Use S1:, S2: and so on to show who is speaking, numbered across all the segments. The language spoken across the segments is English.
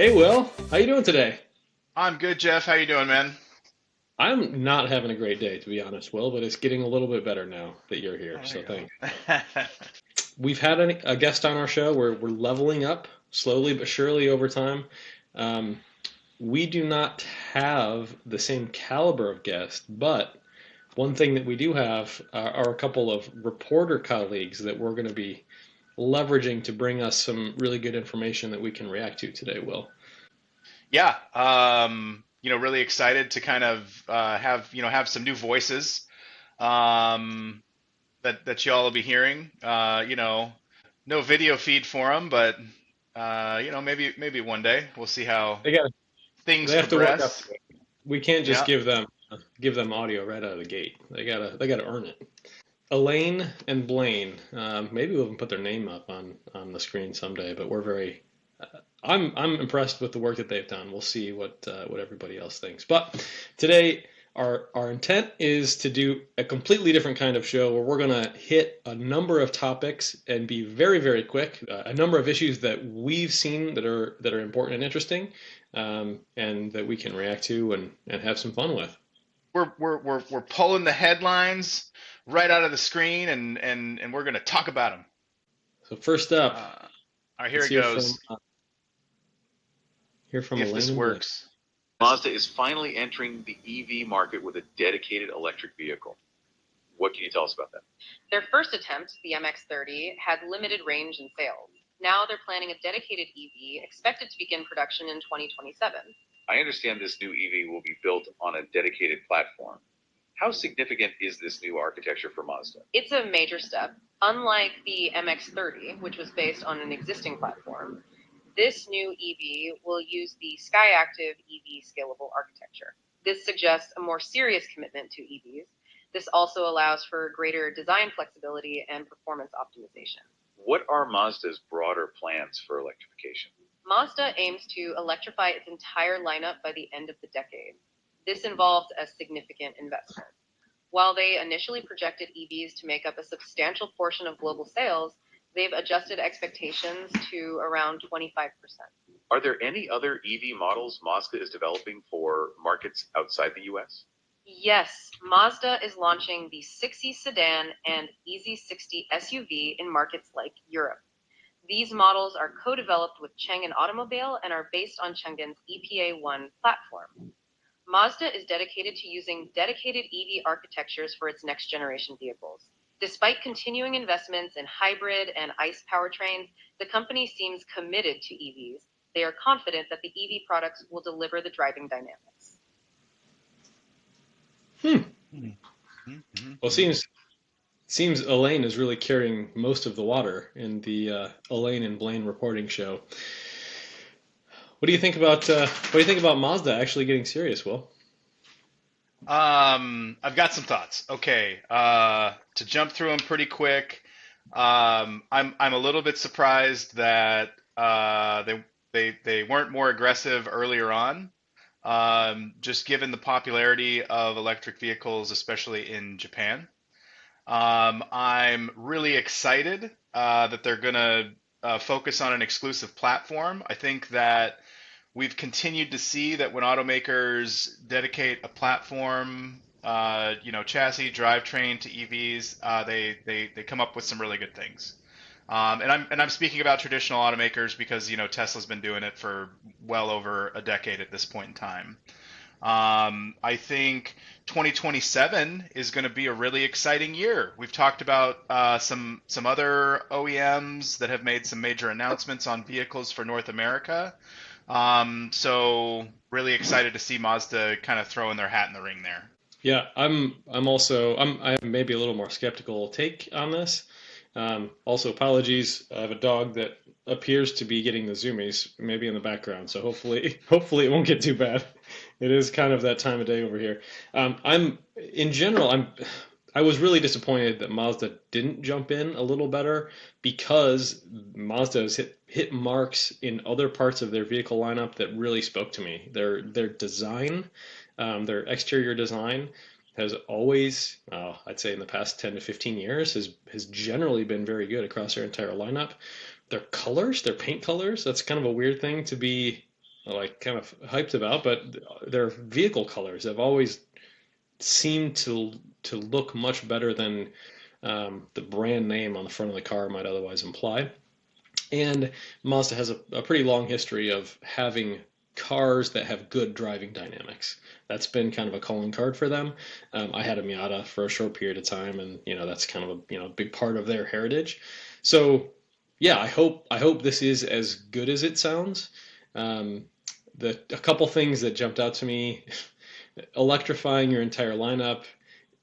S1: Hey Will, how you doing today?
S2: I'm good, Jeff. How you doing, man?
S1: I'm not having a great day, to be honest, Will, but it's getting a little bit better now that you're here,
S2: Oh, there
S1: so
S2: you
S1: thanks.
S2: go.
S1: We've had a guest on our show where we're leveling up slowly but surely over time. Um, we do not have the same caliber of guest, but one thing that we do have are a couple of reporter colleagues that we're going to be leveraging to bring us some really good information that we can react to today, Will.
S2: Yeah, really excited to kind of have some new voices um, that y'all will be hearing. No video feed for them, but maybe one day we'll see how
S1: They got
S2: things
S1: they have to work up
S2: progress.
S1: to it. We can't just
S2: Yeah.
S1: give them audio right out of the gate. They gotta earn it. Elaine and Blaine. Maybe we'll even put their name up on the screen someday. But we're very. I'm impressed with the work that they've done. We'll see what everybody else thinks. But today our intent is to do a completely different kind of show where we're gonna hit a number of topics and be very very quick. A number of issues that we've seen that are important and interesting, and that we can react to and have some fun with.
S2: We're pulling the headlines right out of the screen, and we're gonna talk about them.
S1: So first up,
S2: Uh, all right, here
S1: let's
S2: it
S1: hear from
S2: goes. If
S1: Elaine
S2: this
S1: and Blaine.
S2: works.
S3: Mazda is finally entering the EV market with a dedicated electric vehicle. What can you tell us about that?
S4: Their first attempt, the MX-30, had limited range and sales. Now they're planning a dedicated EV expected to begin production in 2027.
S3: I understand this new EV will be built on a dedicated platform. How significant is this new architecture for Mazda?
S4: It's a major step. Unlike the MX-30, which was based on an existing platform, this new EV will use the SkyActiv EV scalable architecture. This suggests a more serious commitment to EVs. This also allows for greater design flexibility and performance optimization.
S3: What are Mazda's broader plans for electrification?
S4: Mazda aims to electrify its entire lineup by the end of the decade. This involves a significant investment. While they initially projected EVs to make up a substantial portion of global sales, they've adjusted expectations to around 25%.
S3: Are there any other EV models Mazda is developing for markets outside the US?
S4: Yes, Mazda is launching the 60 sedan and EZ60 SUV in markets like Europe. These models are co-developed with Changan Automobile and are based on Changan's EPA-1 platform. Mazda is dedicated to using dedicated EV architectures for its next generation vehicles. Despite continuing investments in hybrid and ICE powertrains, the company seems committed to EVs. They are confident that the EV products will deliver the driving dynamics.
S1: Hmm.
S2: Mhm, mhm,
S1: Well,
S2: mhm.
S1: seems Elaine is really carrying most of the water in the Elaine and Blaine reporting show. What do you think about Mazda actually getting serious, Will?
S2: I've got some thoughts. Okay, to jump through them pretty quick. I'm a little bit surprised that they weren't more aggressive earlier on. Just given the popularity of electric vehicles, especially in Japan. I'm really excited that they're gonna focus on an exclusive platform. I think that we've continued to see that when automakers dedicate a platform, chassis, drivetrain to EVs, they come up with some really good things. And I'm speaking about traditional automakers because Tesla's been doing it for well over a decade at this point in time. I think 2027 is going to be a really exciting year. We've talked about some other OEMs that have made some major announcements on vehicles for North America. So really excited to see Mazda kind of throwing their hat in the ring there.
S1: Yeah, I have maybe a little more skeptical take on this. Also, apologies. I have a dog that appears to be getting the zoomies, maybe in the background. So hopefully it won't get too bad. It is kind of that time of day over here. In general, I was really disappointed that Mazda didn't jump in a little better because Mazda has hit marks in other parts of their vehicle lineup that really spoke to me. Their design, their exterior design has always, I'd say in the past 10 to 15 years, has generally been very good across their entire lineup. Their colors, their paint colors, that's kind of a weird thing to be like kind of hyped about, but their vehicle colors have always seemed to look much better than the brand name on the front of the car might otherwise imply. And Mazda has a pretty long history of having cars that have good driving dynamics. That's been kind of a calling card for them. I had a Miata for a short period of time, and that's kind of a big part of their heritage. So yeah, I hope this is as good as it sounds. Um, a couple things that jumped out to me: electrifying your entire lineup.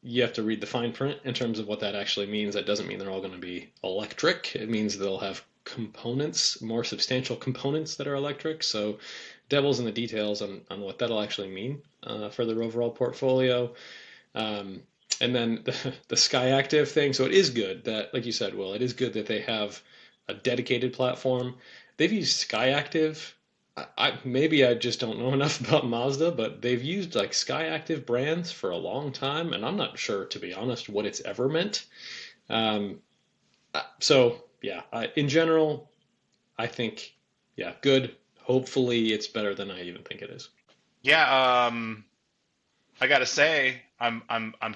S1: You have to read the fine print in terms of what that actually means. That doesn't mean they're all going to be electric. It means they'll have components, more substantial components that are electric. So, devil's in the details on what that'll actually mean for their overall portfolio. Um, and then the Sky Active thing. So, it is good that, like you said, Will, it is good that they have a dedicated platform. They've used Sky Active. Maybe I just don't know enough about Mazda, but they've used like Skyactiv brands for a long time, and I'm not sure, to be honest, what it's ever meant. Um, so yeah, in general, I think yeah, good. Hopefully, it's better than I even think it is.
S2: Yeah, I gotta say, I'm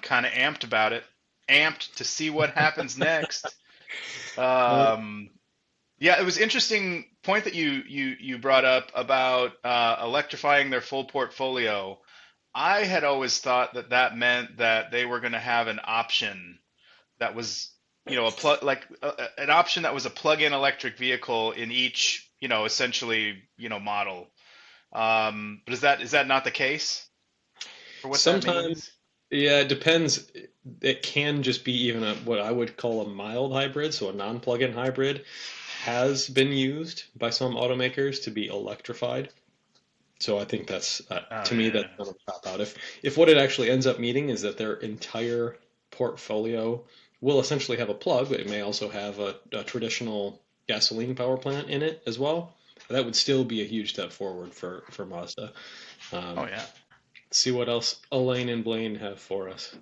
S2: kind of amped about it. Amped to see what happens next.
S1: Uh,
S2: Um, yeah, it was interesting point that you brought up about electrifying their full portfolio. I had always thought that that meant that they were going to have an option that was, a plug like an option that was a plug-in electric vehicle in each, essentially, model. But is that not the case for what that
S1: Sometimes,
S2: means?
S1: yeah, it depends. It can just be even what I would call a mild hybrid, so a non-plug-in hybrid has been used by some automakers to be electrified. So I think that's
S2: Oh
S1: to me
S2: yeah.
S1: that's not a cop out. If what it actually ends up meaning is that their entire portfolio will essentially have a plug, but it may also have a traditional gasoline power plant in it as well. That would still be a huge step forward for Mazda.
S2: Oh
S1: Um,
S2: yeah.
S1: see what else Elaine and Blaine have for us.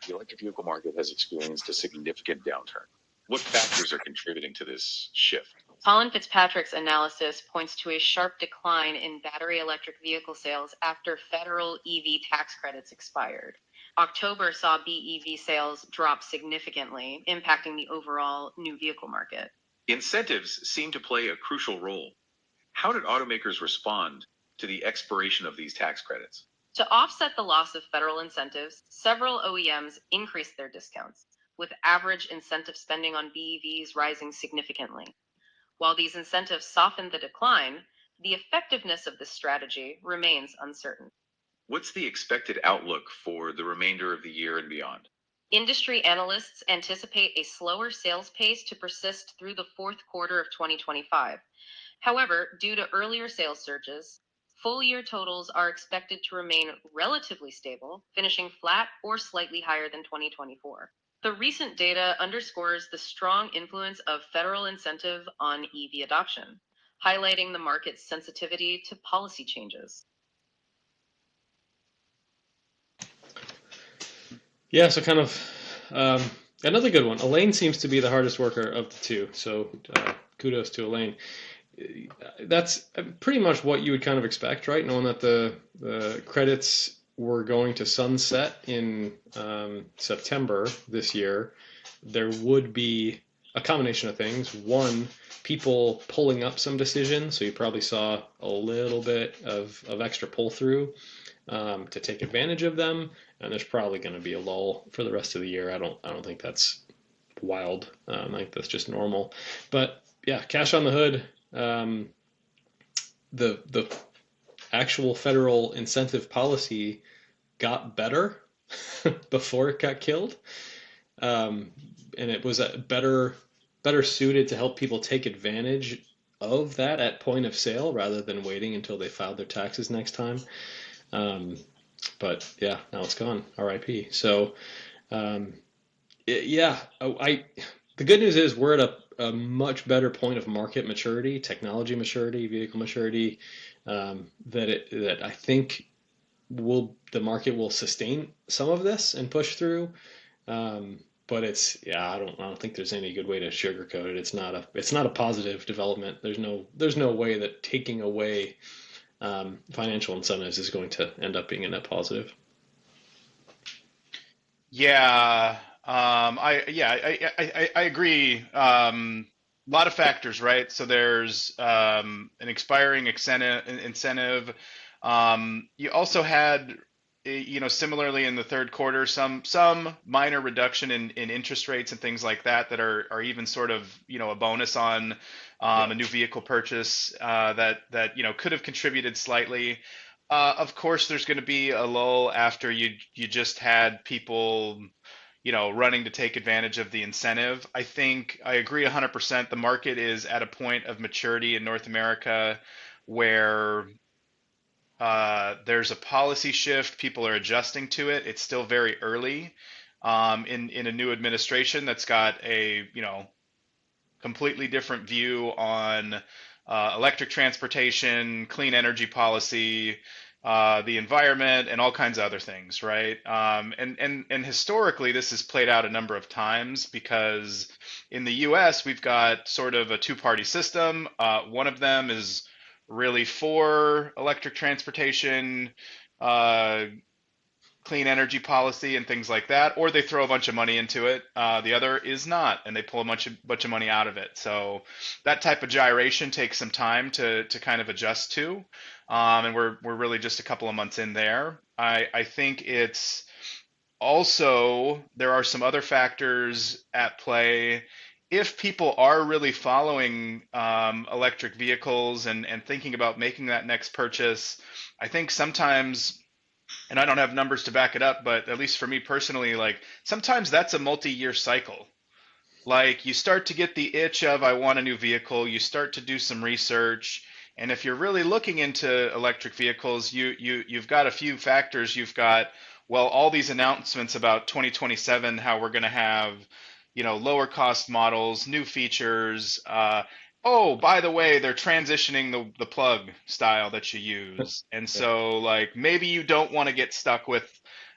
S3: The electric vehicle market has experienced a significant downturn. What factors are contributing to this shift?
S4: Colin Fitzpatrick's analysis points to a sharp decline in battery electric vehicle sales after federal EV tax credits expired. October saw BEV sales drop significantly, impacting the overall new vehicle market.
S3: Incentives seem to play a crucial role. How did automakers respond to the expiration of these tax credits?
S4: To offset the loss of federal incentives, several OEMs increased their discounts, with average incentive spending on BEVs rising significantly. While these incentives softened the decline, the effectiveness of this strategy remains uncertain.
S3: What's the expected outlook for the remainder of the year and beyond?
S4: Industry analysts anticipate a slower sales pace to persist through the fourth quarter of 2025. However, due to earlier sales surges, full year totals are expected to remain relatively stable, finishing flat or slightly higher than 2024. The recent data underscores the strong influence of federal incentive on EV adoption, highlighting the market's sensitivity to policy changes.
S1: Yeah, so kind of um, another good one. Elaine seems to be the hardest worker of the two, so kudos to Elaine. That's pretty much what you would kind of expect, right? Knowing that the credits were going to sunset in September this year, there would be a combination of things. One, people pulling up some decisions, so you probably saw a little bit of extra pull through to take advantage of them, and there's probably going to be a lull for the rest of the year. I don't think that's wild. I think that's just normal. But yeah, cash on the hood. Um, the actual federal incentive policy got better before it got killed, um, and it was a better suited to help people take advantage of that at point of sale rather than waiting until they filed their taxes next time. Um, but yeah, now it's gone. R.I.P. So um, yeah, the good news is we're at a much better point of market maturity, technology maturity, vehicle maturity, that I think will the market will sustain some of this and push through. Um, but I don't think there's any good way to sugarcoat it. It's not a positive development. There's no way that taking away financial incentives is going to end up being a net positive.
S2: Yeah, I agree. A lot of factors, right? So there's an expiring incentive. You also had, similarly in the third quarter, some minor reduction in interest rates and things like that that are even sort of a bonus on
S1: Yeah.
S2: a new vehicle purchase that could have contributed slightly. Of course, there's going to be a lull after you just had people, running to take advantage of the incentive. I think I agree 100%. The market is at a point of maturity in North America where there's a policy shift. People are adjusting to it. It's still very early in a new administration that's got a completely different view on electric transportation, clean energy policy, the environment, and all kinds of other things, right? And historically, this has played out a number of times because in the U.S. we've got sort of a two-party system. One of them is really for electric transportation, uh, clean energy policy and things like that, or they throw a bunch of money into it. The other is not, and they pull a bunch of money out of it. So that type of gyration takes some time to kind of adjust to, and we're really just a couple of months in there. I think it's also there are some other factors at play. If people are really following electric vehicles and thinking about making that next purchase, I think sometimes, and I don't have numbers to back it up, but at least for me personally, like sometimes that's a multi-year cycle. Like you start to get the itch of I want a new vehicle, you start to do some research, and if you're really looking into electric vehicles, you've got a few factors. You've got, well, all these announcements about 2027, how we're going to have, lower cost models, new features. Oh, by the way, they're transitioning the plug style that you use. And
S1: Yeah.
S2: so like maybe you don't want to get stuck with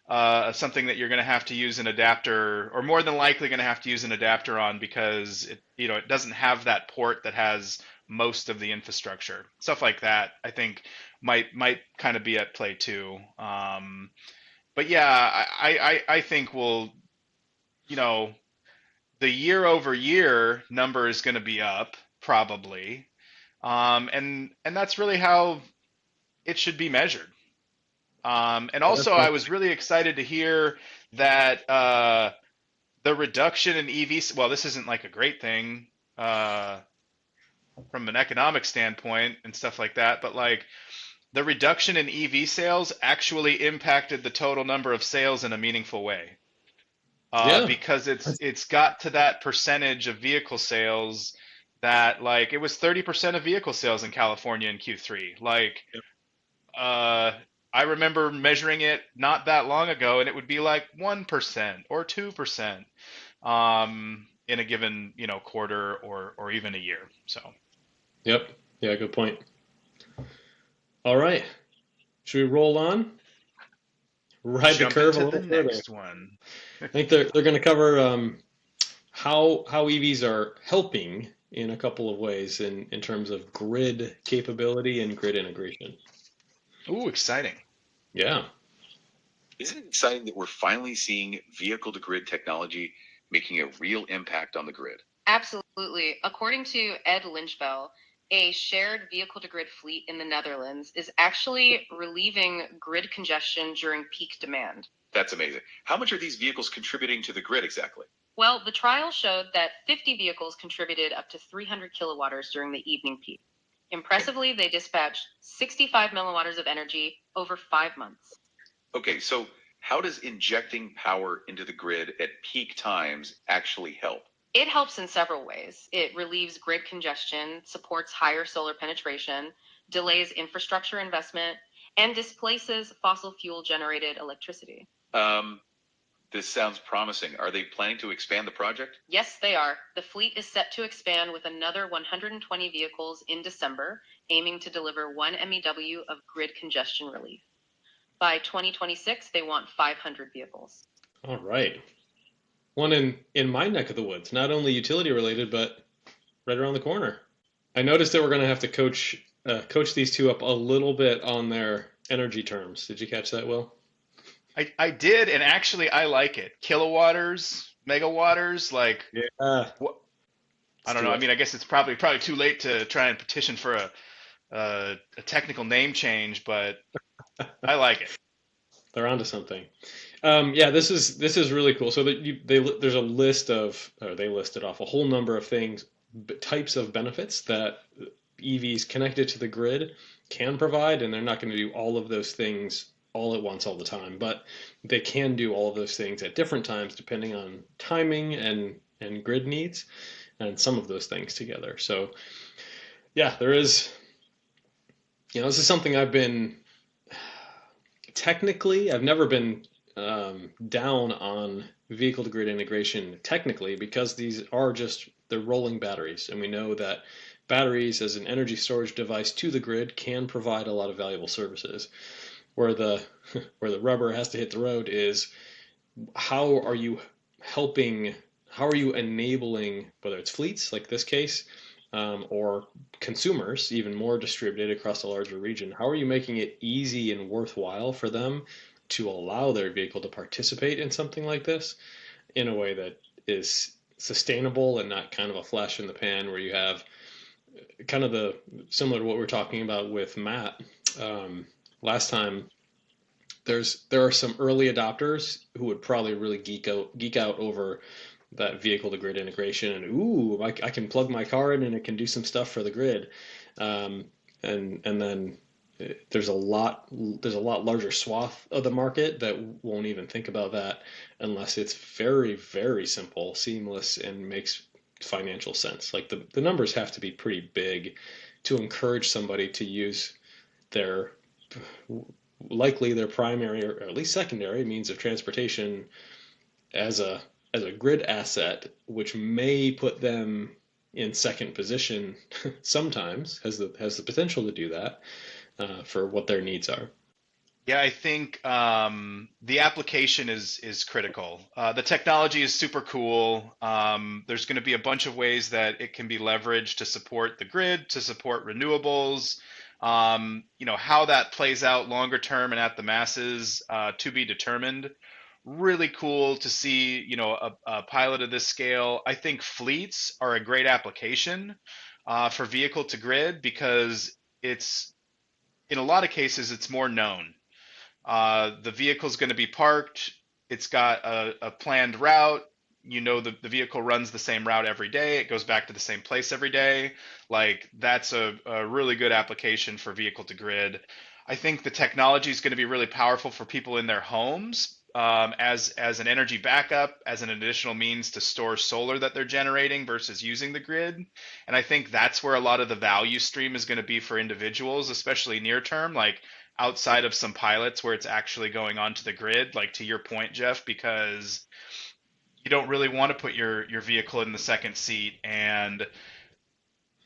S2: something that you're going to have to use an adapter, or more than likely going to have to use an adapter on because it doesn't have that port that has most of the infrastructure. Stuff like that, I think might kind of be at play too. But yeah, I think you know, the year over year number is going to be up probably, and that's really how it should be measured. And
S1: Yeah,
S2: also, I was really excited to hear that the reduction in EVs. Well, this isn't like a great thing from an economic standpoint and stuff like that, but like the reduction in EV sales actually impacted the total number of sales in a meaningful way.
S1: yeah,
S2: Because it's got to that percentage of vehicle sales that like it was 30% of vehicle sales in California in Q3. Like uh, I remember measuring it not that long ago, and it would be like 1% or 2% in a given quarter or even a year. So
S1: yep, yeah, good point. All right, should we roll on? Ride the
S2: jump
S1: curve a
S2: into the
S1: little further.
S2: next one.
S1: I think they're going to cover how EVs are helping in a couple of ways in terms of grid capability and grid integration.
S2: Ooh, exciting.
S1: Yeah,
S3: Isn't it exciting that we're finally seeing vehicle to grid technology making a real impact on the grid?
S4: Absolutely. According to Ed Lynchbell, a shared vehicle to grid fleet in the Netherlands is actually relieving grid congestion during peak demand.
S3: That's amazing. How much are these vehicles contributing to the grid exactly?
S4: Well, the trial showed that 50 vehicles contributed up to 300 kilowatters during the evening peak. Impressively, they dispatched 65 milliwatters of energy over 5 months.
S3: Okay, so how does injecting power into the grid at peak times actually help?
S4: It helps in several ways. It relieves grid congestion, supports higher solar penetration, delays infrastructure investment, and displaces fossil fuel generated electricity.
S3: Um, this sounds promising. Are they planning to expand the project?
S4: Yes, they are. The fleet is set to expand with another 120 vehicles in December, aiming to deliver 1 MEW of grid congestion relief. By 2026, they want 500 vehicles.
S1: all right. one in my neck of the woods, not only utility related, but right around the corner. I noticed that we're going to have to coach these two up a little bit on their energy terms. Did you catch that, Will?
S2: I did, and actually I like it. Kilowatters, megawatts, like
S1: Yeah,
S2: what? I
S1: let's
S2: don't know.
S1: do
S2: I
S1: it.
S2: mean, I guess it's probably too late to try and petition for a technical name change, but I like it.
S1: They're onto something. Yeah, this is really cool. So that there's a list of, or they listed off a whole number of things, types of benefits that EVs connected to the grid can provide, and they're not going to do all of those things all at once all the time, but they can do all of those things at different times depending on timing and grid needs, and some of those things together. So yeah, there is, this is something I've never been down on vehicle to grid integration technically, because they're rolling batteries, and we know that batteries as an energy storage device to the grid can provide a lot of valuable services. Where the where the rubber has to hit the road is, how are you helping? How are you enabling, whether it's fleets like this case, or consumers, even more distributed across a larger region? How are you making it easy and worthwhile for them to allow their vehicle to participate in something like this in a way that is sustainable and not kind of a flash in the pan, where you have kind of the similar to what we are talking about with Matt last time. There are some early adopters who would probably really geek out over that vehicle to grid integration, and ooh, I can plug my car in and it can do some stuff for the grid. um, and then there's a lot larger swath of the market that won't even think about that unless it's very, very simple, seamless, and makes financial sense. Like the numbers have to be pretty big to encourage somebody to use their likely their primary or at least secondary means of transportation as a grid asset, which may put them in second position sometimes, has the potential to do that for what their needs are.
S2: Yeah, I think the application is critical. The technology is super cool. There's going to be a bunch of ways that it can be leveraged to support the grid, to support renewables. How that plays out longer term and at the masses, to be determined. Really cool to see, a pilot of this scale. I think fleets are a great application for vehicle to grid, because it's in a lot of cases it's more known. The vehicle's going to be parked. It's got a planned route. The vehicle runs the same route every day. It goes back to the same place every day. Like, that's a really good application for vehicle to grid. I think the technology is going to be really powerful for people in their homes, as an energy backup, as an additional means to store solar that they're generating versus using the grid. And I think that's where a lot of the value stream is going to be for individuals, especially near term, like outside of some pilots where it's actually going onto the grid, like to your point, Jeff, because you don't really want to put your vehicle in the second seat, and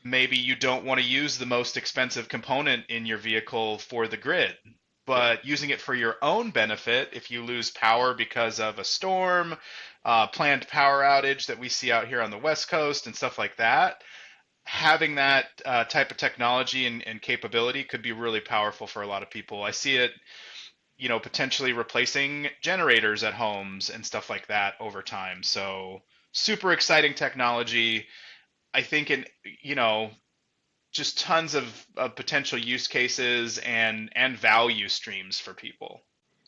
S2: maybe you don't want to use the most expensive component in your vehicle for the grid,
S1: Yep.
S2: but using it for your own benefit. If you lose power because of a storm, planned power outage that we see out here on the West Coast and stuff like that, having that type of technology and capability could be really powerful for a lot of people. I see it, potentially replacing generators at homes and stuff like that over time. So super exciting technology. I think just tons of potential use cases and value streams for people.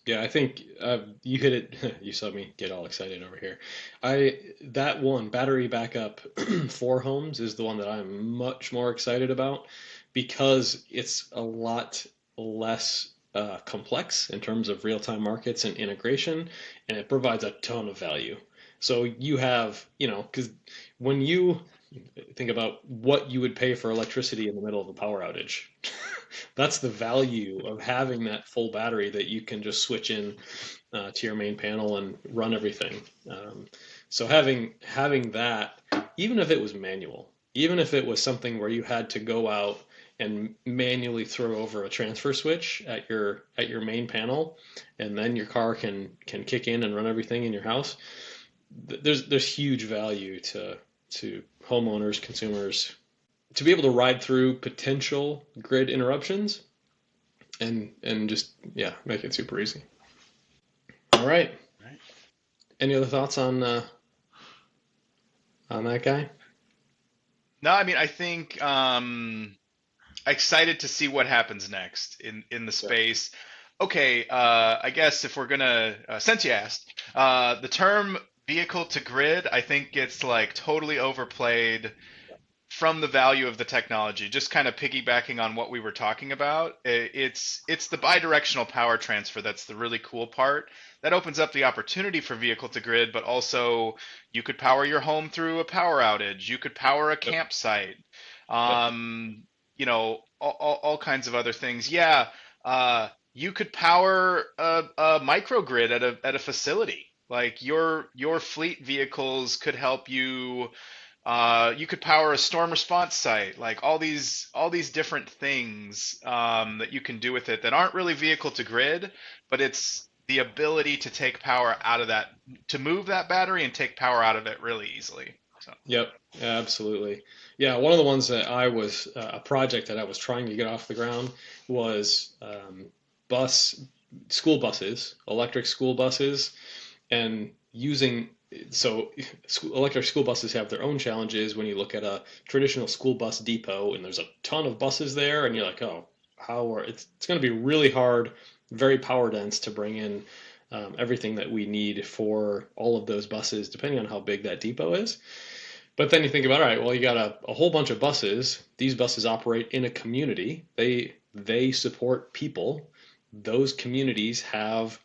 S1: Yeah, I think you hit it. You saw me get all excited over here. I That one, battery backup for homes, is the one that I'm much more excited about, because it's a lot less complex in terms of real-time markets and integration, and it provides a ton of value. So you have, because when you think about what you would pay for electricity in the middle of a power outage, that's the value of having that full battery that you can just switch in to your main panel and run everything. So having that, even if it was manual, even if it was something where you had to go out and manually throw over a transfer switch at your main panel, and then your car can kick in and run everything in your house, there's huge value to homeowners, consumers, to be able to ride through potential grid interruptions and just make it super easy. All right.
S2: Right.
S1: Any other thoughts on that guy?
S2: No, I mean, I think excited to see what happens next in the
S1: Yeah.
S2: space. Okay, I guess if we're gonna, since you asked, the term vehicle to grid, I think gets like totally overplayed from the value of the technology. Just kind of piggybacking on what we were talking about, it's the bidirectional power transfer that's the really cool part. That opens up the opportunity for vehicle to grid, but also you could power your home through a power outage. You could power a
S1: Yep.
S2: campsite.
S1: Yep.
S2: All kinds of other things. Yeah, you could power a microgrid at a facility. Like your fleet vehicles could help you. You could power a storm response site, like all these different things that you can do with it that aren't really vehicle to grid, but it's the ability to take power out of that, to move that battery and take power out of it really easily. So
S1: Yep. Absolutely. Yeah. One of the ones that a project that I was trying to get off the ground was bus school buses, electric school buses, and using so electric school buses have their own challenges when you look at a traditional school bus depot and there's a ton of buses there and you're like, oh, it's going to be really hard, very power dense to bring in everything that we need for all of those buses, depending on how big that depot is. But then you think about, all right, well, you got a whole bunch of buses. These buses operate in a community. They support people. Those communities have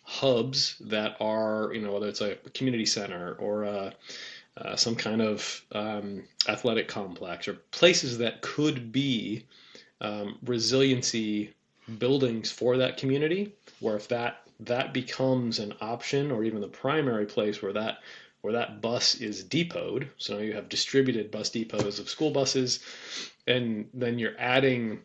S1: hubs that are, whether it's a community center or some kind of athletic complex or places that could be resiliency buildings for that community, where if that becomes an option or even the primary place where that bus is depoted, so now you have distributed bus depots of school buses, and then you're adding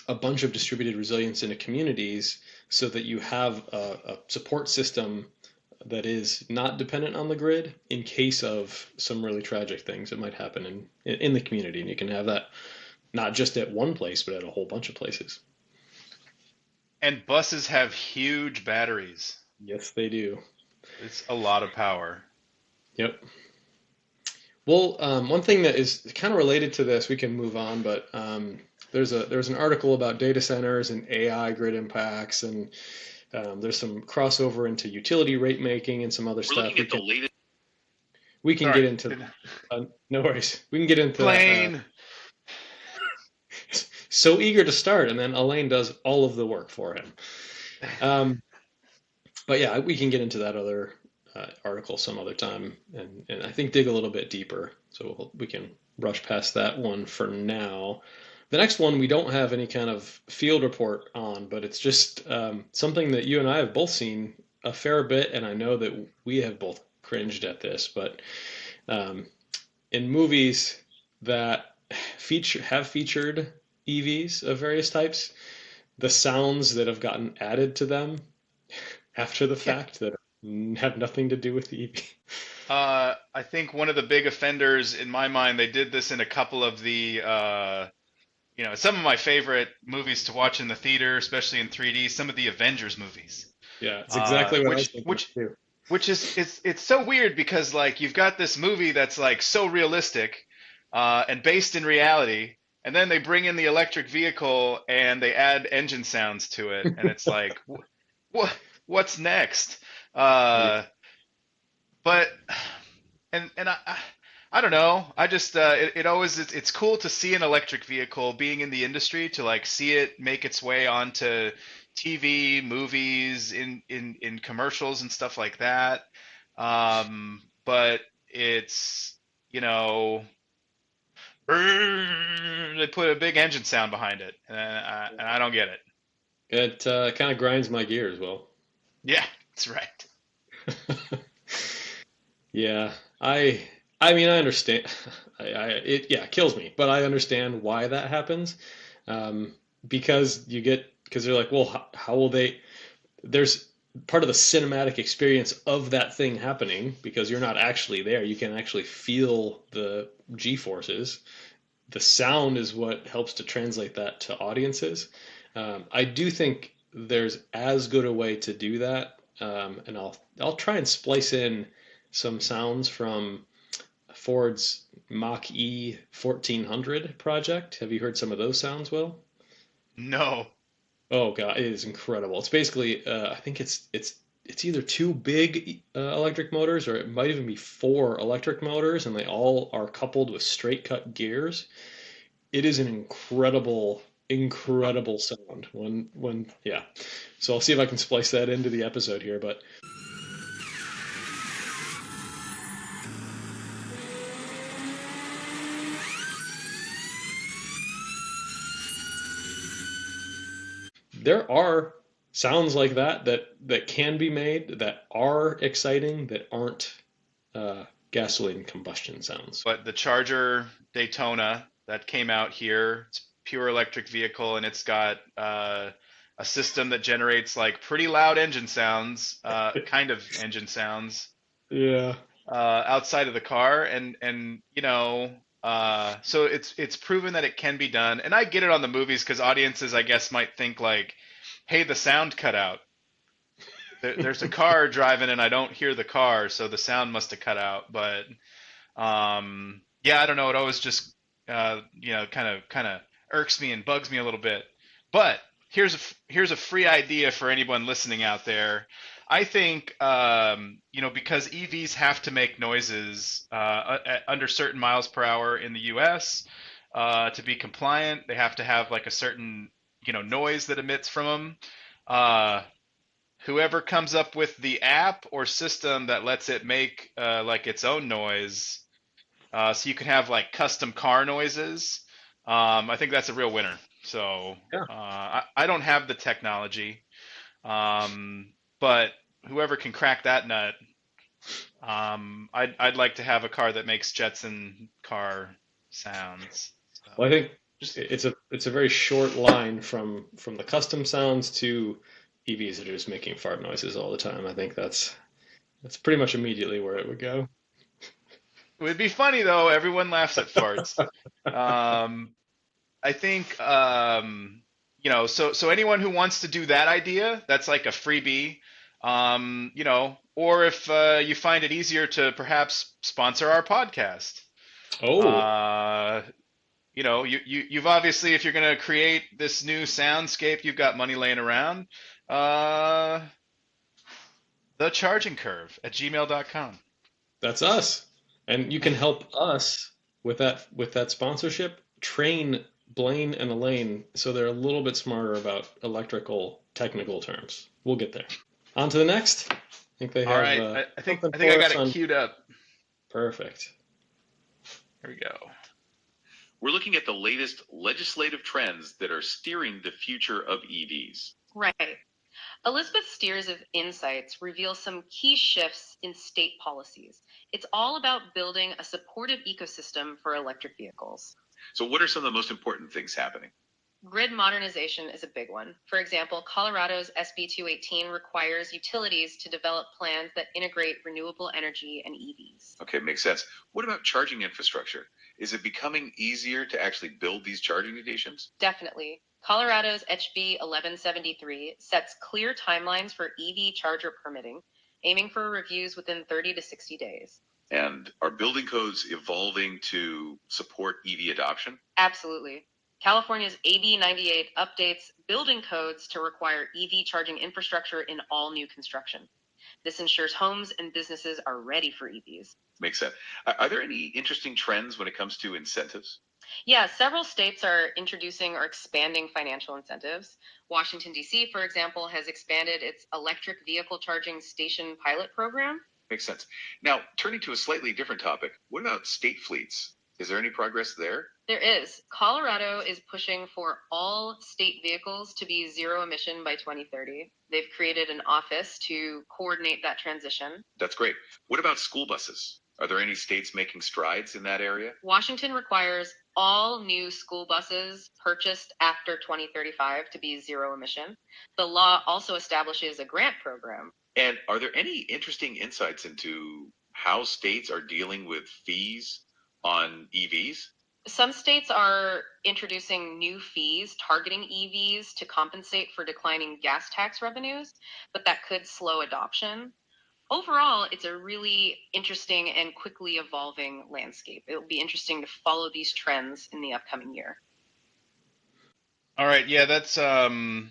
S1: a bunch of distributed resilience into communities so that you have a support system that is not dependent on the grid in case of some really tragic things that might happen in the community. And you can have that not just at one place, but at a whole bunch of places.
S2: and buses have huge batteries.
S1: Yes, they do.
S2: It's a lot of power.
S1: Yep. Well, one thing that is kind of related to this, we can move on, but there's an article about data centers and AI grid impacts, and there's some crossover into utility rate making and some other
S3: We're
S1: stuff.
S3: looking at the latest.
S1: We can
S2: Sorry.
S1: get into no worries. We can get into
S2: Plane.
S1: so eager to start, and then Elaine does all of the work for him. But yeah, we can get into that other article some other time, and I think dig a little bit deeper. So we can rush past that one for now. The next one we don't have any kind of field report on, but it's just something that you and I have both seen a fair bit, and I know that we have both cringed at this. But in movies that have featured EVs of various types, the sounds that have gotten added to them after the fact that have nothing to do with the EV.
S2: I think one of the big offenders in my mind, they did this in a couple of the, some of my favorite movies to watch in the theater, especially in 3D, some of the Avengers movies.
S1: Yeah, it's exactly what I was
S2: Which
S1: thinking
S2: which
S1: too.
S2: which is it's so weird because like you've got this movie that's like so realistic and based in reality, and then they bring in the electric vehicle and they add engine sounds to it, and it's like, what's next?
S1: Yeah.
S2: Uh, but and I don't know. I just it always it's cool to see an electric vehicle being in the industry, to like see it make its way onto TV, movies, in commercials and stuff like that. But it's, they put a big engine sound behind it, and I don't get it.
S1: It kind of grinds my gears, Will.
S2: Yeah, that's right.
S1: Yeah, I mean I understand. It kills me, but I understand why that happens. Um, because they're like, well, how will they? There's part of the cinematic experience of that thing happening, because you're not actually there. You can actually feel the G forces. The sound is what helps to translate that to audiences. I do think there's as good a way to do that, and I'll try and splice in some sounds from Ford's Mach E 1400 project. Have you heard some of those sounds, Will?
S2: No.
S1: Oh god, it is incredible. It's basically, I think it's either two big electric motors, or it might even be four electric motors, and they all are coupled with straight cut gears. It is an incredible sound. Yeah. So I'll see if I can splice that into the episode here, but there are sounds like that can be made, that are exciting, that aren't gasoline combustion sounds.
S2: But the Charger Daytona that came out here, it's pure electric vehicle, and it's got a system that generates like pretty loud engine sounds, kind of engine sounds,
S1: Yeah.
S2: outside of the car, and so it's proven that it can be done. And I get it on the movies because audiences, I guess, might think like, hey, the sound cut out. There's a car driving and I don't hear the car, so the sound must have cut out. But yeah, I don't know. It always just kind of irks me and bugs me a little bit. But here's a free idea for anyone listening out there. I think because EVs have to make noises under certain miles per hour in the U.S. To be compliant. They have to have like a certain noise that emits from them. Whoever comes up with the app or system that lets it make like its own noise, so you can have like custom car noises. I think that's a real winner. So
S1: Yeah.
S2: I don't have the technology, but whoever can crack that nut, I'd like to have a car that makes Jetson car sounds. So,
S1: Well, I think
S2: just
S1: it's a very short line from the custom sounds to EVs that are just making fart noises all the time. I think that's pretty much immediately where it would go.
S2: it would be funny though. Everyone laughs at farts. Um, I think so anyone who wants to do that idea, that's like a freebie. Or if you find it easier to perhaps sponsor our podcast.
S1: Oh,
S2: Uh, you've obviously, if you're going to create this new soundscape, you've got money laying around. Uh, TheChargingCurve@gmail.com.
S1: that's us. And you can help us with that sponsorship. Train Blaine and Elaine so they're a little bit smarter about electrical technical terms. We'll get there. On to the next. I think they
S2: All
S1: have
S2: right, I think
S1: something
S2: I
S1: for
S2: got
S1: us
S2: it
S1: on.
S2: queued up.
S1: Perfect.
S2: Here we go.
S3: We're looking at the latest legislative trends that are steering the future of EVs.
S4: Right. Elizabeth Steers of Insights reveals some key shifts in state policies. It's all about building a supportive ecosystem for electric vehicles.
S3: So, what are some of the most important things happening?
S4: Grid modernization is a big one. For example, Colorado's SB 218 requires utilities to develop plans that integrate renewable energy and EVs.
S3: Okay, makes sense. What about charging infrastructure? Is it becoming easier to actually build these charging stations?
S4: Definitely. Colorado's HB 1173 sets clear timelines for EV charger permitting, aiming for reviews within 30 to 60 days.
S3: And are building codes evolving to support EV adoption?
S4: Absolutely. California's AB 98 updates building codes to require EV charging infrastructure in all new construction. This ensures homes and businesses are ready for EVs.
S3: Makes sense. Are there any interesting trends when it comes to incentives?
S4: Yeah, several states are introducing or expanding financial incentives. Washington, D.C., for example, has expanded its electric vehicle charging station pilot program.
S3: Makes sense. Now, turning to a slightly different topic, what about state fleets? Is there any progress there?
S4: There is. Colorado is pushing for all state vehicles to be zero emission by 2030. They've created an office to coordinate that transition.
S3: That's great. What about school buses? Are there any states making strides in that area?
S4: Washington requires all new school buses purchased after 2035 to be zero emission. The law also establishes a grant program.
S3: And are there any interesting insights into how states are dealing with fees on EVs?
S4: Some states are introducing new fees targeting EVs to compensate for declining gas tax revenues, but that could slow adoption. Overall, it's a really interesting and quickly evolving landscape. It will be interesting to follow these trends in the upcoming year.
S2: All right, yeah, that's I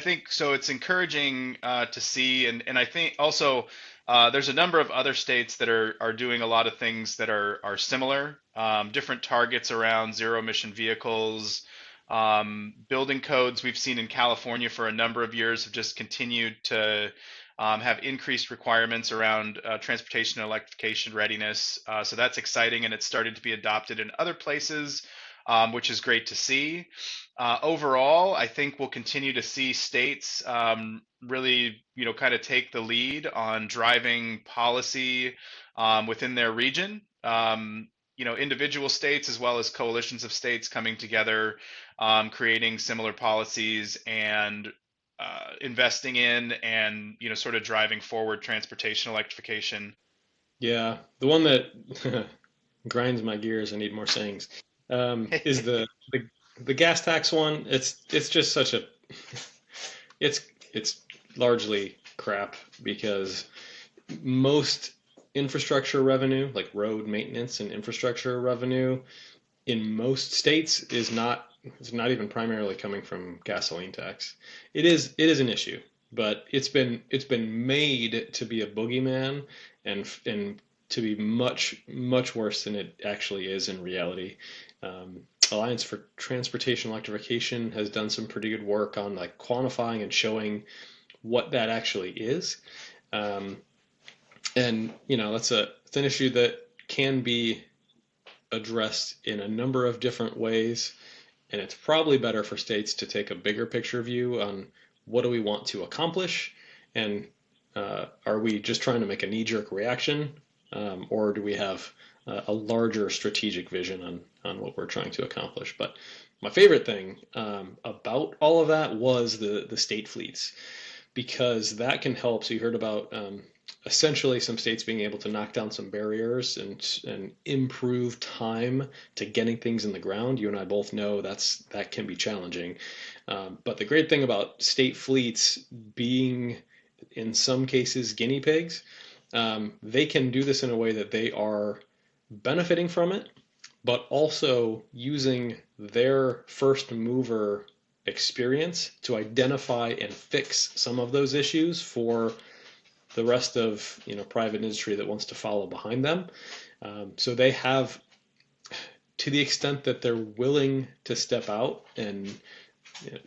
S2: think so. It's encouraging to see, and I think also there's a number of other states that are doing a lot of things that are similar, different targets around zero emission vehicles, building codes we've seen in California for a number of years have just continued to have increased requirements around transportation and electrification readiness. So that's exciting, and it's started to be adopted in other places, which is great to see. Overall, I think we'll continue to see states really, kind of take the lead on driving policy within their region. Individual states as well as coalitions of states coming together, creating similar policies and investing in and sort of driving forward transportation electrification.
S1: Yeah, the one that grinds my gears, I need more sayings, is the gas tax one. It's just such a it's largely crap because most infrastructure revenue, like road maintenance and infrastructure revenue, in most states is not even primarily coming from gasoline tax. It is an issue, but it's been made to be a boogeyman and to be much worse than it actually is in reality. Alliance for Transportation Electrification has done some pretty good work on like quantifying and showing what that actually is. Um, and that's it's an issue that can be addressed in a number of different ways, and it's probably better for states to take a bigger picture view on what do we want to accomplish, and are we just trying to make a knee-jerk reaction, or do we have a larger strategic vision on what we're trying to accomplish? But my favorite thing about all of that was the state fleets, because that can help. So you heard about essentially some states being able to knock down some barriers and improve time to getting things in the ground. You and I both know that can be challenging. But the great thing about state fleets being in some cases guinea pigs, they can do this in a way that they are benefiting from it, but also using their first mover experience to identify and fix some of those issues for the rest of private industry that wants to follow behind them. So they have, to the extent that they're willing to step out and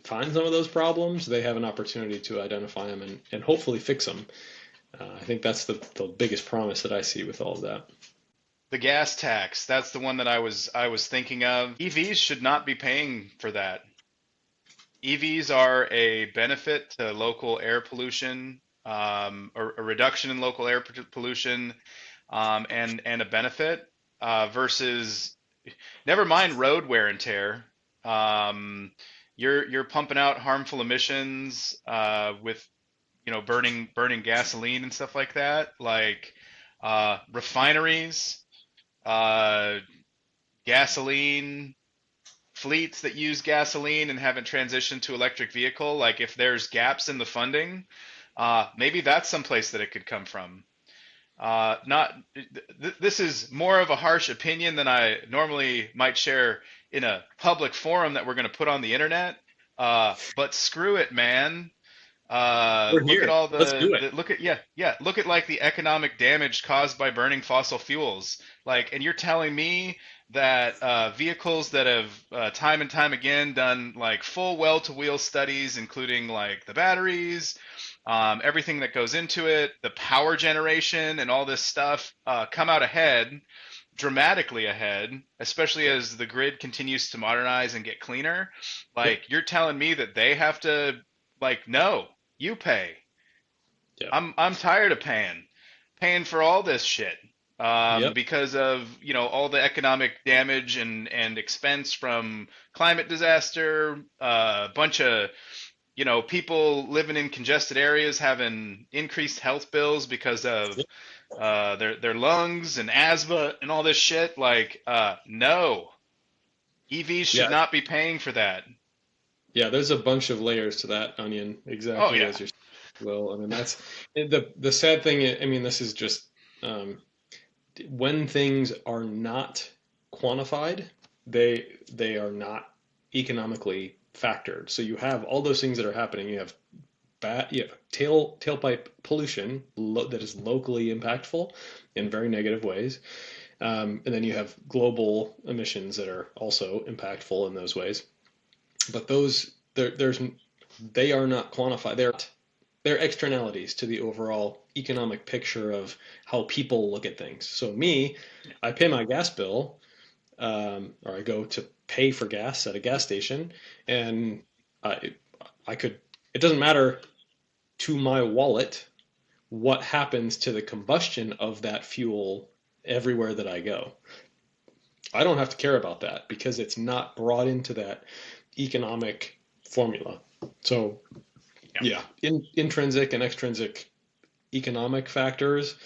S1: find some of those problems, they have an opportunity to identify them and hopefully fix them. I think that's the biggest promise that I see with all of that.
S2: The gas tax, that's the one that I was thinking of. EVs should not be paying for that. EVs are a benefit to local air pollution, or a reduction in local air pollution, and a benefit versus, never mind road wear and tear. You're pumping out harmful emissions with burning gasoline and stuff like that, like refineries, gasoline fleets that use gasoline and haven't transitioned to electric vehicle. Like if there's gaps in the funding, maybe that's someplace that it could come from. Not This is more of a harsh opinion than I normally might share in a public forum that we're going to put on the internet. But screw it, man.
S1: We're
S2: Look at
S1: here.
S2: all
S1: Let's do it.
S2: look at, yeah, look at like the economic damage caused by burning fossil fuels. Like, and you're telling me that vehicles that have time and time again done like full well-to-wheel studies, including like the batteries, everything that goes into it, the power generation, and all this stuff, come out ahead, dramatically ahead, especially as the grid continues to modernize and get cleaner.
S1: Yep.
S2: Like, you're telling me that they have to, like, no, you pay.
S1: Yeah.
S2: I'm tired of paying for all this shit.
S1: Yep.
S2: because of all the economic damage and expense from climate disaster, a bunch of people living in congested areas having increased health bills because of
S1: Yep.
S2: their lungs and asthma and all this shit. Like, no, EVs should
S1: Yeah.
S2: not be paying for that.
S1: Yeah. There's a bunch of layers to that onion,
S2: Oh
S1: exactly
S2: yeah,
S1: as you're saying, Will. I mean, that's the sad thing. I mean, this is just um, when things are not quantified, they are not economically factored. So you have all those things that are happening. You have tailpipe pollution that is locally impactful in very negative ways, and then you have global emissions that are also impactful in those ways. But there's they are not quantified. They're externalities to the overall economic picture of how people look at things. So me, I pay my gas bill, or I go to pay for gas at a gas station, and I I could. It doesn't matter to my wallet what happens to the combustion of that fuel everywhere that I go. I don't have to care about that because it's not brought into that economic formula. So
S2: yeah.
S1: yeah, intrinsic and extrinsic economic factors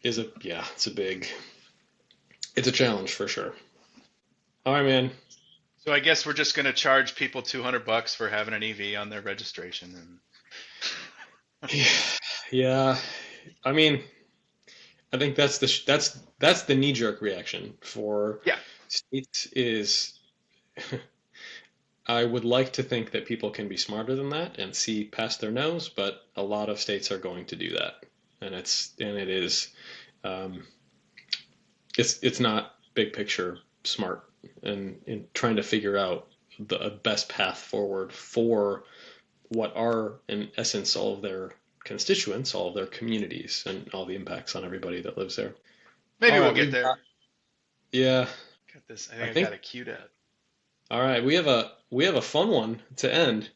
S1: is it's a challenge for sure. All right, man.
S2: So I guess we're just gonna charge people $200 for having an EV on their registration, and
S1: Yeah, yeah. I mean, I think that's the knee jerk reaction for
S2: yeah,
S1: states is I would like to think that people can be smarter than that and see past their nose, but a lot of states are going to do that, and it is um, it's not big picture smart and in trying to figure out the best path forward for what are in essence all of their constituents, all of their communities, and all the impacts on everybody that lives there. All
S2: maybe we'll
S1: right,
S2: get
S1: we've
S2: there.
S1: got yeah,
S2: Got this. I
S1: I
S2: think I got
S1: think
S2: it queued up.
S1: all right, we have a fun one to end.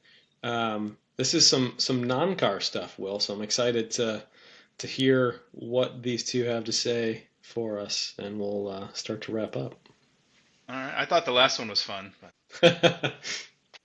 S1: This is some non-car stuff, Will. So I'm excited to hear what these two have to say for us, and we'll start to wrap up.
S2: All right, I thought the last one was fun, but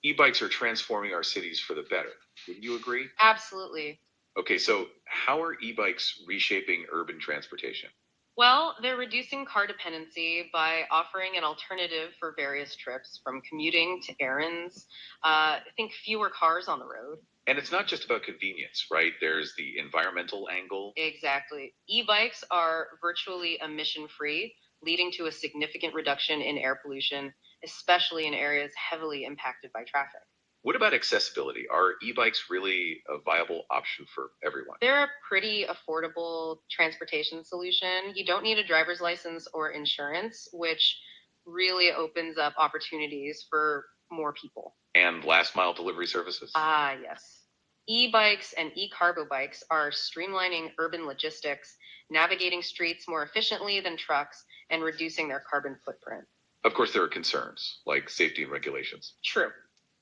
S3: E-bikes are transforming our cities for the better. Wouldn't you agree?
S4: Absolutely.
S3: Okay, so how are e-bikes reshaping urban transportation?
S4: Well, they're reducing car dependency by offering an alternative for various trips, from commuting to errands. I think fewer cars on the road.
S3: And it's not just about convenience, right? There's the environmental angle.
S4: Exactly. E-bikes are virtually emission free, leading to a significant reduction in air pollution, especially in areas heavily impacted by traffic.
S3: What about accessibility? Are e-bikes really a viable option for everyone?
S4: They're a pretty affordable transportation solution. You don't need a driver's license or insurance, which really opens up opportunities for more people.
S3: And last mile delivery services?
S4: Ah, yes. E-bikes and e-cargo bikes are streamlining urban logistics, navigating streets more efficiently than trucks, and reducing their carbon footprint.
S3: Of course, there are concerns like safety and regulations.
S4: True.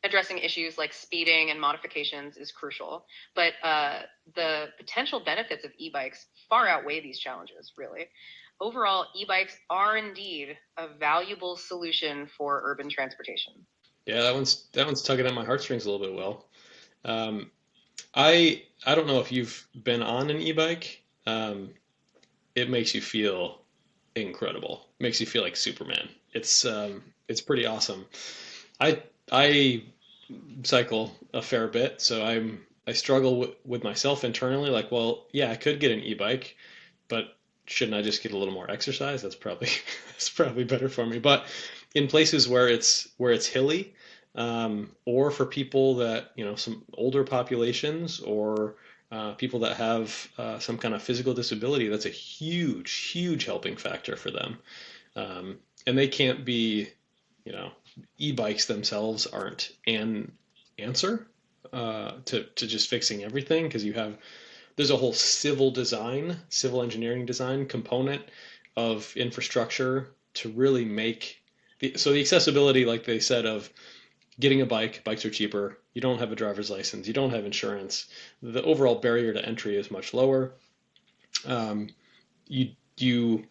S4: Addressing issues like speeding and modifications is crucial, but the potential benefits of e-bikes far outweigh these challenges, really. Overall, e-bikes are indeed a valuable solution for urban transportation.
S1: Yeah, that one's tugging at my heartstrings a little bit, Will. Um, I don't know if you've been on an e-bike. It makes you feel incredible. It makes you feel like Superman. It's pretty awesome. I cycle a fair bit, so I struggle with myself internally. Like, well, yeah, I could get an e-bike, but shouldn't I just get a little more exercise? That's probably that's probably better for me. But in places where it's hilly, or for people that some older populations or people that have some kind of physical disability, that's a huge helping factor for them. And they can't be, you know, e-bikes themselves aren't an answer to just fixing everything because there's a whole civil engineering design component of infrastructure to really make the accessibility, like they said, of getting a bikes are cheaper. You don't have a driver's license, you don't have insurance. The overall barrier to entry is much lower. Um, you you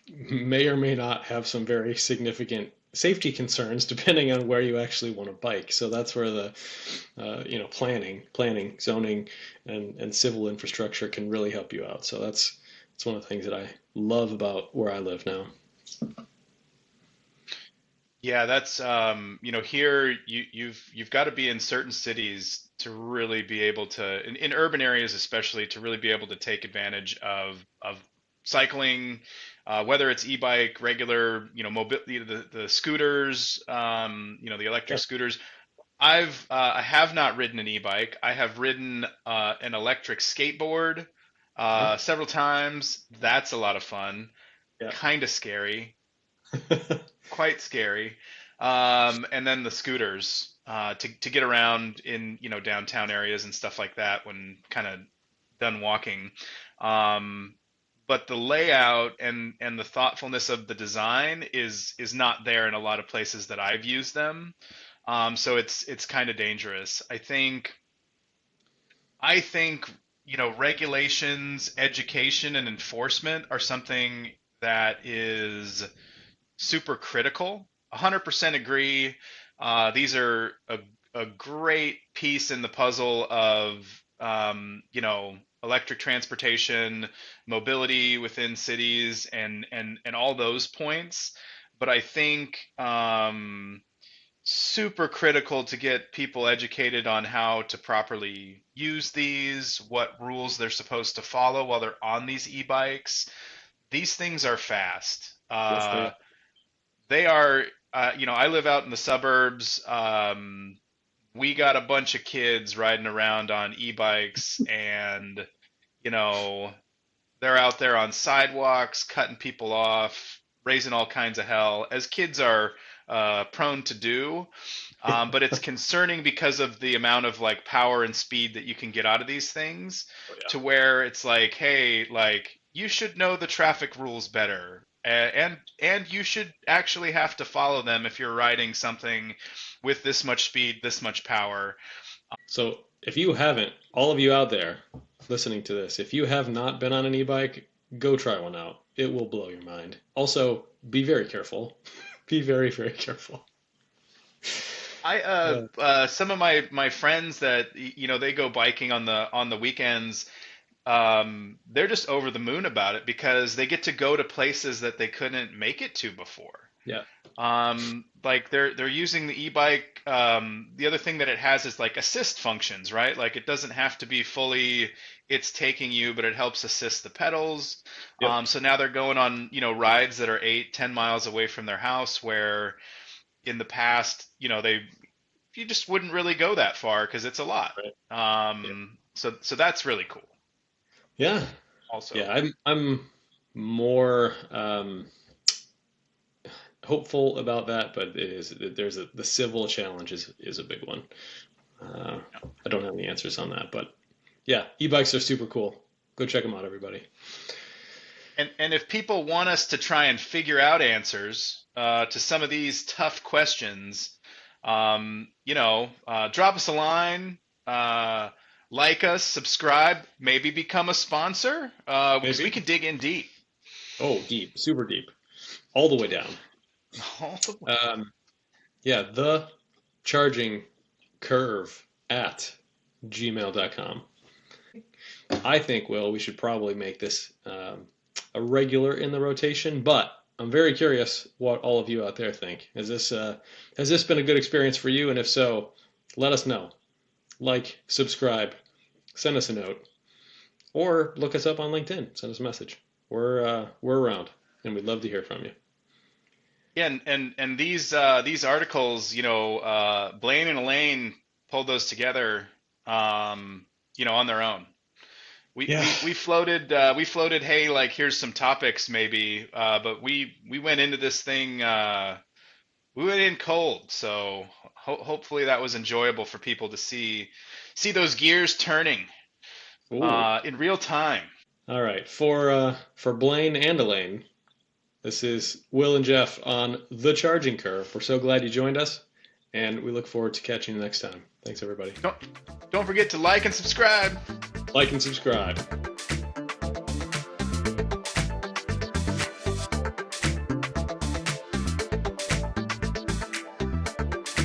S1: may or may not have some very significant safety concerns depending on where you actually want to bike. So that's where the planning, zoning, and civil infrastructure can really help you out. So that's one of the things that I love about where I live now.
S2: Yeah, that's here you've got to be in certain cities to really be able to in urban areas especially to really be able to take advantage of cycling, whether it's e-bike, regular, mobility, the scooters, the electric
S1: Yeah.
S2: scooters. I have not ridden an e-bike. I have ridden an electric skateboard
S1: Okay.
S2: several times. That's a lot of fun.
S1: Yeah.
S2: Kind of scary, quite scary. And then the scooters to get around in downtown areas and stuff like that when kind of done walking. Um, but the layout and the thoughtfulness of the design is not there in a lot of places that I've used them. So it's kind of dangerous. I think regulations, education, and enforcement are something that is super critical. 100% agree. These are a great piece in the puzzle of electric transportation, mobility within cities, and all those points. But I think super critical to get people educated on how to properly use these, what rules they're supposed to follow while they're on these e-bikes. These things are fast.
S1: Yes, they
S2: They are, I live out in the suburbs. We got a bunch of kids riding around on e-bikes, and you know, they're out there on sidewalks, cutting people off, raising all kinds of hell, as kids are prone to do. But it's concerning because of the amount of like power and speed that you can get out of these things,
S1: Oh, yeah.
S2: to where it's like, hey, like you should know the traffic rules better. And you should actually have to follow them if you're riding something with this much speed, this much power.
S1: So if you haven't, all of you out there listening to this, if you have not been on an e-bike, go try one out. It will blow your mind. Also, be very careful. Be very, very careful.
S2: I
S1: Uh,
S2: some of my friends that they go biking on the weekends. They're just over the moon about it because they get to go to places that they couldn't make it to before.
S1: yeah.
S2: Like they're using the e-bike. The other thing that it has is like assist functions, right? Like it doesn't have to be fully it's taking you, but it helps assist the pedals.
S1: Yep.
S2: So now they're going on, rides that are 8, 10 miles away from their house, where in the past, you just wouldn't really go that far because it's a lot.
S1: Right. Yeah.
S2: So that's really cool.
S1: Yeah.
S2: Also,
S1: Yeah. I'm more hopeful about that, but the civil challenge is a big one. Uh, I don't have any answers on that, but yeah, e-bikes are super cool. Go check them out, everybody.
S2: and if people want us to try and figure out answers to some of these tough questions, drop us a line, like us, subscribe, maybe become a sponsor, because we
S1: Maybe.
S2: can dig in deep.
S1: Oh, deep, super deep, all the way down.
S2: All the way.
S1: Yeah, the charging curve at gmail.com. I think, Will, we should probably make this a regular in the rotation, but I'm very curious what all of you out there think. Has this been a good experience for you? And if so, let us know. Like, subscribe, send us a note, or look us up on LinkedIn. Send us a message. We're around, and we'd love to hear from you.
S2: Yeah, and these articles, Blaine and Elaine pulled those together, on their own. We,
S1: Yeah.
S2: we we floated hey, like here's some topics maybe, but we went into this thing, we went in cold, so hopefully that was enjoyable for people to see those gears turning
S1: Ooh.
S2: in real time.
S1: All right. For Blaine and Elaine, this is Will and Jeff on The Charging Curve. We're so glad you joined us, and we look forward to catching you next time. Thanks, everybody.
S2: Don't forget to like and subscribe.
S1: Like and subscribe.